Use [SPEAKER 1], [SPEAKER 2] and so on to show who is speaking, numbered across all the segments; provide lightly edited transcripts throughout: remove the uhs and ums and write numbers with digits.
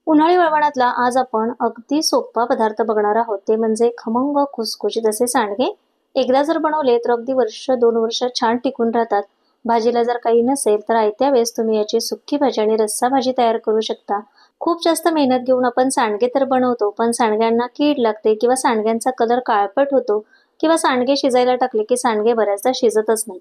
[SPEAKER 1] उन्हाळी वळवणातला आज आपण अगदी सोपा पदार्थ बघणार आहोत, ते म्हणजे खमंग खुसखुशीत असे सांडगे. एकदा जर बनवले तर अगदी वर्ष 2 वर्ष छान टिकून राहतात. भाजीला जर काही नसेल तर आयत्या वेळेस तुम्ही याची सुक्की भाजी आणि रस्सा भाजी तयार करू शकता. खूप जास्त मेहनत घेऊन आपण सांडगे तर बनवतो, पण सांडग्यांना कीड लागते किंवा सांडग्यांचा कलर काळपट होतो किंवा सांडगे शिजायला टाकले की सांडगे बऱ्याचदा शिजतच नाहीत.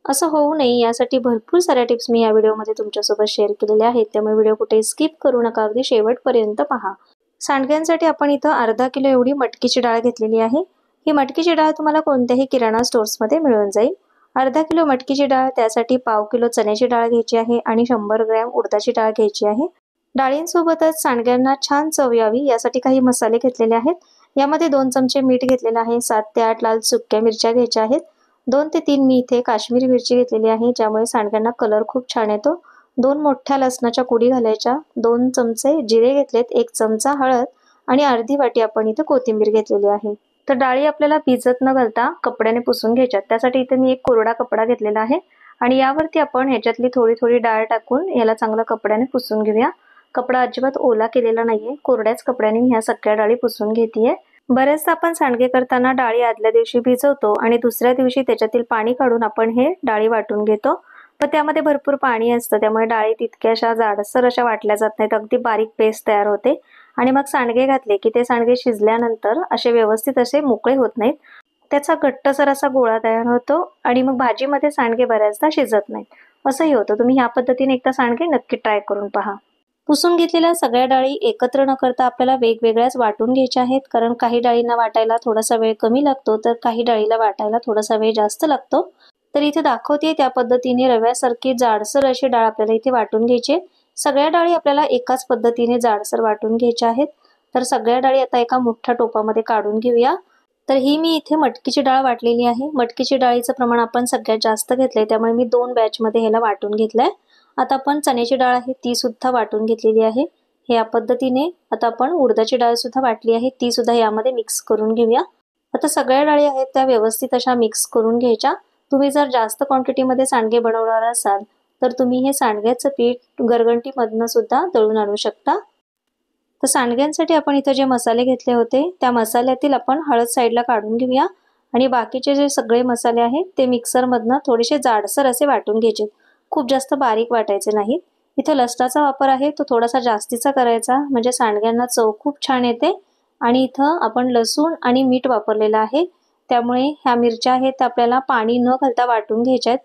[SPEAKER 1] असं होऊ नये यासाठी भरपूर साऱ्या टिप्स मी या व्हिडिओमध्ये तुमच्यासोबत शेअर केलेल्या आहेत, त्यामुळे व्हिडिओ कुठे स्किप करू नका, अगदी शेवटपर्यंत पहा. सांडग्यांसाठी आपण इथं अर्धा किलो एवढी मटकीची डाळ घेतलेली आहे. ही मटकीची डाळ तुम्हाला कोणत्याही किराणा स्टोर्समध्ये मिळून जाईल. अर्धा किलो मटकीची डाळ, त्यासाठी पाव किलो चण्याची डाळ घ्यायची आहे आणि 100 ग्रॅम उडदाची डाळ घ्यायची आहे. डाळींसोबतच सांडग्यांना छान चव यावी यासाठी काही मसाले घेतलेले आहेत. यामध्ये 2 चमचे मीठ घेतलेलं आहे, 7 ते 8 लाल सुक्या मिरच्या घ्यायच्या आहेत, 2 ते 3 मी इथे काश्मीरी मिरची घेतलेली आहे, ज्यामुळे सांडग्यांना कलर खूप छान येतो. 2 मोठ्या लसणाच्या कुडी घालायच्या, 2 चमचे जिरे घेतलेत, 1 चमचा हळद आणि अर्धी वाटी आपण इथे कोथिंबीर घेतलेली आहे. तर डाळी आपल्याला भिजत न घालता कपड्याने पुसून घ्यायच्या. त्यासाठी इथे मी एक कोरडा कपडा घेतलेला आहे आणि यावरती आपण ह्याच्यातली थोडी थोडी डाळ टाकून याला चांगला कपड्याने पुसून घेऊया. कपडा अजिबात ओला केलेला नाहीये, कोरड्याच कपड्याने ह्या सगळ्या डाळी पुसून घेतेय. बरेचदा आपण सांडगे करताना डाळी आदल्या दिवशी भिजवतो आणि दुसऱ्या दिवशी त्याच्यातील पाणी काढून आपण हे डाळी वाटून घेतो, पण त्यामध्ये भरपूर पाणी असतं, त्यामुळे डाळी तितक्याशा जाडसर अशा वाटल्या जात नाहीत, अगदी बारीक पेस्ट तयार होते आणि मग सांडगे घातले की ते सांडगे शिजल्यानंतर असे व्यवस्थित असे मोकळे होत नाहीत. त्याचा घट्टसर असा गोळा तयार होतो आणि मग भाजीमध्ये सांडगे बऱ्याचदा शिजत नाहीत, असंही होतं. तुम्ही ह्या पद्धतीने एकदा सांडगे नक्की ट्राय करून पहा. पुसून घेतलेल्या सगळ्या डाळी एकत्र न करता आपल्याला वेगवेगळ्याच वाटून घ्यायच्या आहेत, कारण काही डाळींना वाटायला थोडासा वेळ कमी लागतो तर काही डाळीला वाटायला थोडासा वेळ जास्त लागतो. तर इथे दाखवते त्या पद्धतीने रव्यासारखी जाडसर अशी डाळ आपल्याला इथे वाटून घ्यायची. सगळ्या डाळी आपल्याला एकाच पद्धतीने जाडसर वाटून घ्यायच्या आहेत. तर सगळ्या डाळी आता एका मोठ्या टोपामध्ये काढून घेऊया. तर ही मी इथे मटकीची डाळ वाटलेली आहे. मटकीची डाळीचं प्रमाण आपण सगळ्यात जास्त घेतलंय, त्यामुळे मी 2 बॅचमध्ये ह्याला वाटून घेतलंय. आता आपण चण्याची डाळ आहे ती सुद्धा वाटून घेतलेली आहे. या पद्धतीने आता आपण उडदाची डाळ सुद्धा वाटली आहे, ती सुद्धा यामध्ये मिक्स करून घेऊया. आता सगळ्या डाळी आहेत त्या व्यवस्थित अशा मिक्स करून घ्यायच्या. तुम्ही जर जास्त क्वांटिटीमध्ये सांडगे बनवणार असाल तर तुम्ही हे सांडग्याचं पीठ गरगंटीमधनं सुद्धा दळून आणू शकता. तर सांडग्यांसाठी आपण इथं जे मसाले घेतले होते त्या मसाल्यातील आपण हळद साईडला काढून घेऊया आणि बाकीचे जे सगळे मसाले आहेत ते मिक्सरमधनं थोडेसे जाडसर असे वाटून घ्यायचे, खूप जास्त बारीक वाटायचे नाहीत. इथं लसणाचा वापर आहे तो थोडासा जास्तीचा करायचा, म्हणजे सांडग्यांना चव खूप छान येते. आणि इथं आपण लसूण आणि मीठ वापरलेलं आहे, त्यामुळे ह्या मिरच्या आहेत त्या आपल्याला पाणी न घालता वाटून घ्यायच्या आहेत.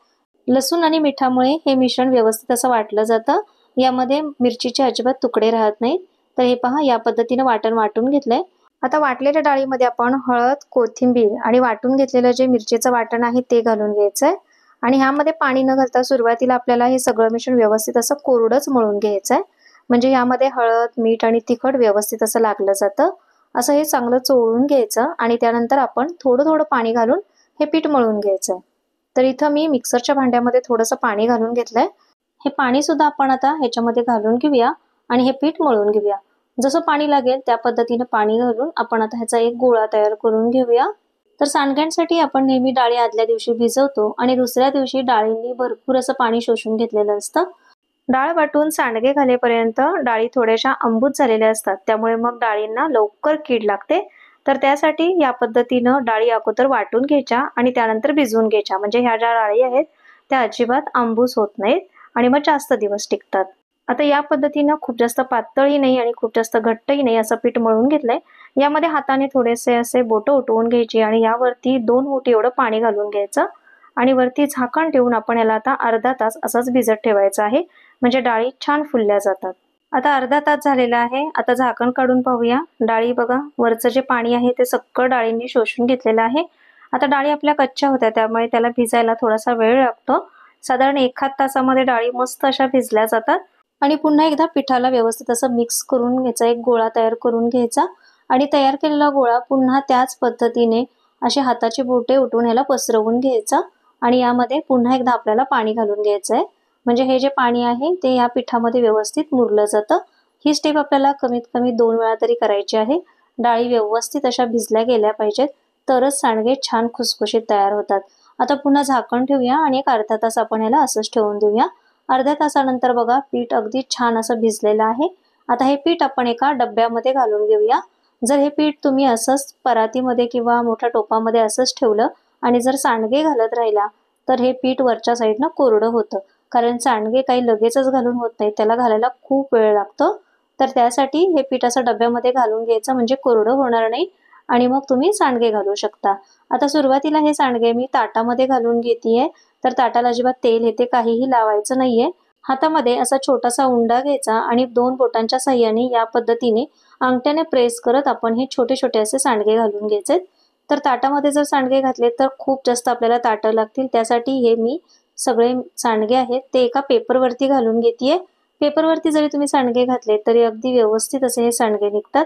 [SPEAKER 1] लसूण आणि मिठामुळे हे मिश्रण व्यवस्थित असं वाटलं जातं, यामध्ये मिरचीचे अजिबात तुकडे राहत नाहीत. तर हे पहा, या पद्धतीने वाटून घेतलंय. आता वाटलेल्या डाळीमध्ये आपण हळद, कोथिंबीर आणि वाटून घेतलेलं जे मिरचीचं वाटण आहे ते घालून घ्यायचंय आणि ह्यामध्ये पाणी न घालता सुरुवातीला आपल्याला हे सगळं मिश्रण व्यवस्थित असं कोरडंच मळून घ्यायचंय, म्हणजे यामध्ये हळद, मीठ आणि तिखट व्यवस्थित असं लागलं जातं. असं हे चांगलं चोळून घ्यायचं आणि त्यानंतर आपण थोडं थोडं पाणी घालून हे पीठ मळून घ्यायचंय. तर इथं मी मिक्सरच्या भांड्यामध्ये थोडंसं पाणी घालून घेतलंय. हे पाणी सुद्धा आपण आता ह्याच्यामध्ये घालून घेऊया आणि हे पीठ मळून घेऊया. जसं पाणी लागेल त्या पद्धतीने पाणी घालून आपण आता ह्याचा एक गोळा तयार करून घेऊया. तर सांडग्यांसाठी आपण नेहमी डाळी आदल्या दिवशी भिजवतो आणि दुसऱ्या दिवशी डाळींनी भरपूर असं पाणी शोषून घेतलेलं असतं. डाळ वाटून सांडगे घालेपर्यंत डाळी थोड्याशा आंबूत झालेल्या असतात, त्यामुळे मग डाळींना लवकर कीड लागते. तर त्यासाठी या पद्धतीनं डाळी अगोदर वाटून घ्यायच्या आणि त्यानंतर भिजवून घ्यायच्या, म्हणजे ह्या ज्या डाळी आहेत त्या अजिबात आंबूस होत नाहीत आणि मग जास्त दिवस टिकतात. आता या पद्धतीनं खूप जास्त पातळही नाही आणि खूप जास्त घट्टही नाही असं पीठ मळून घेतलंय. यामध्ये हाताने थोडेसे असे बोटं उठवून घ्यायची आणि यावरती 2 ओटी एवढं पाणी घालून घ्यायचं आणि वरती झाकण ठेवून आपण याला आता अर्धा तास असंच भिजत ठेवायचं आहे, म्हणजे डाळी छान फुलल्या जातात. आता अर्धा तास झालेला आहे. आता झाकण काढून पाहूया. डाळी बघा, वरचं जे पाणी आहे ते सगळं डाळींनी शोषून घेतलेलं आहे. आता डाळी आपल्या कच्च्या होत्या त्यामुळे त्याला भिजायला थोडासा वेळ लागतो. साधारण 1 तासामध्ये डाळी मस्त अशा भिजल्या जातात. आणि पुन्हा एकदा पिठाला व्यवस्थित असं मिक्स करून घ्यायचा, एक गोळा तयार करून घ्यायचा आणि तयार केलेला गोळा पुन्हा त्याच पद्धतीने असे हाताची बोटे उठून याला पसरवून घ्यायचा आणि यामध्ये पुन्हा एकदा आपल्याला पाणी घालून घ्यायचं आहे, म्हणजे हे जे पाणी आहे ते या पिठामध्ये व्यवस्थित मुरलं जातं. ही स्टेप आपल्याला कमीत कमी 2 वेळा तरी करायची आहे. डाळी व्यवस्थित अशा भिजल्या गेल्या पाहिजेत, तरच सांडगे छान खुसखुशीत तयार होतात. आता पुन्हा झाकण ठेवूया आणि एक अर्धा तास आपण याला असंच ठेवून देऊया. अर्ध्या तासानंतर बघा, पीठ अगदी छान असं भिजलेलं आहे आता हे पीठ आपण एका डब्यामध्ये घालून घेऊया। जर हे पीठ तुम्ही असंच परातीमध्ये किंवा मोठ्या टोपामध्ये असंच ठेवलं आणि जर सांडगे घालत राहिला तर हे पीठ वरच्या साईडनं कोरडं होतं, कारण सांडगे काही लगेचच घालून होत नाही, त्याला घालायला खूप वेळ लागतो। तर त्यासाठी हे पीठ असं डब्यामध्ये घालून घ्यायचं, म्हणजे कोरडं होणार नाही आणि मग तुम्ही सांडगे घालू शकता। आता सुरुवातीला हे सांडगे मी ताटामध्ये घालून घेतेय, तर ताटाला अजिबात तेल हे ते काहीही लावायचं नाहीये। हातामध्ये असा छोटासा उंडा घ्यायचा आणि 2 बोटांच्या साहाय्याने या पद्धतीने अंगठ्याने प्रेस करत आपण हे छोटे छोटे असे सांडगे घालून घ्यायचे। तर ताटामध्ये जर सांडगे घातले तर खूप जास्त आपल्याला ताटं लागतील, त्यासाठी हे मी सगळे सांडगे आहेत ते एका पेपरवरती घालून घेतेय। पेपरवरती जरी तुम्ही सांडगे घातले तरी अगदी व्यवस्थित असे हे सांडगे निघतात।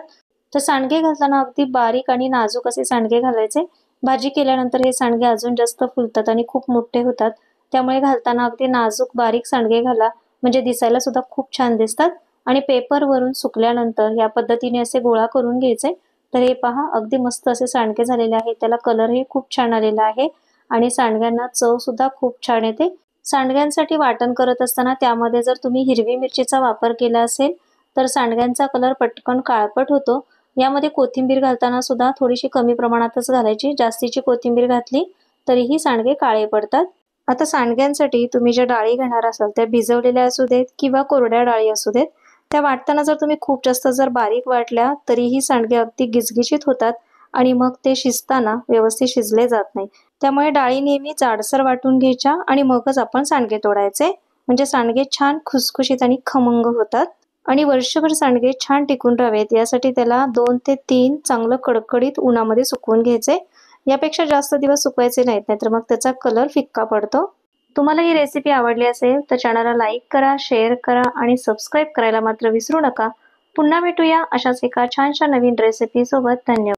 [SPEAKER 1] तर सांडगे घालताना अगदी बारीक आणि नाजूक असे सांडगे घालायचे। भाजी केल्यानंतर हे सांडगे अजून जास्त फुलतात आणि खूप मोठे होतात, त्यामुळे घालताना अगदी नाजूक बारीक सांडगे घाला, म्हणजे दिसायला सुद्धा खूप छान दिसतात। आणि पेपरवरून सुकल्यानंतर या पद्धतीने असे गोळा करून घ्यायचे। तर हे पहा अगदी मस्त असे सांडगे झालेले आहेत, त्याला कलरही खूप छान आलेला आहे आणि सांडग्यांना चव सुद्धा खूप छान येते। सांडग्यांसाठी वाटण करत असताना त्यामध्ये जर तुम्ही हिरवी मिरचीचा वापर केला असेल तर सांडग्यांचा कलर पटकन काळपट होतो। यामध्ये कोथिंबीर घालताना सुद्धा थोडीशी कमी प्रमाणातच घालायची, जास्तीची कोथिंबीर घातली तरीही सांडगे काळे पडतात। आता सांडग्यांसाठी तुम्ही ज्या डाळी घेणार असाल त्या भिजवलेल्या असू देत किंवा कोरड्या डाळी असू देत, त्या वाटताना जर तुम्ही खूप जास्त जर बारीक वाटल्या तरीही सांडगे अगदी गिचगिचीत होतात आणि मग ते शिजताना व्यवस्थित शिजले जात नाही। त्यामुळे डाळी नेहमी जाडसर वाटून घ्यायच्या आणि मगच आपण सांडगे तोडायचे, म्हणजे सांडगे छान खुसखुशीत आणि खमंग होतात। आणि वर्षभर सांडगे छान टिकून राहावेत यासाठी त्याला 2 ते 3 चांगलं कडकडीत उन्हामध्ये सुकवून घ्यायचे। यापेक्षा जास्त दिवस सुकवायचे नाहीत, नाहीतर मग त्याचा कलर फिक्का पडतो। तुम्हाला ही रेसिपी आवडली असेल तर चॅनलला लाईक करा, शेअर करा आणि सबस्क्राईब करायला मात्र विसरू नका। पुन्हा भेटूया अशाच एका छानशा नवीन रेसिपी सोबत। धन्यवाद।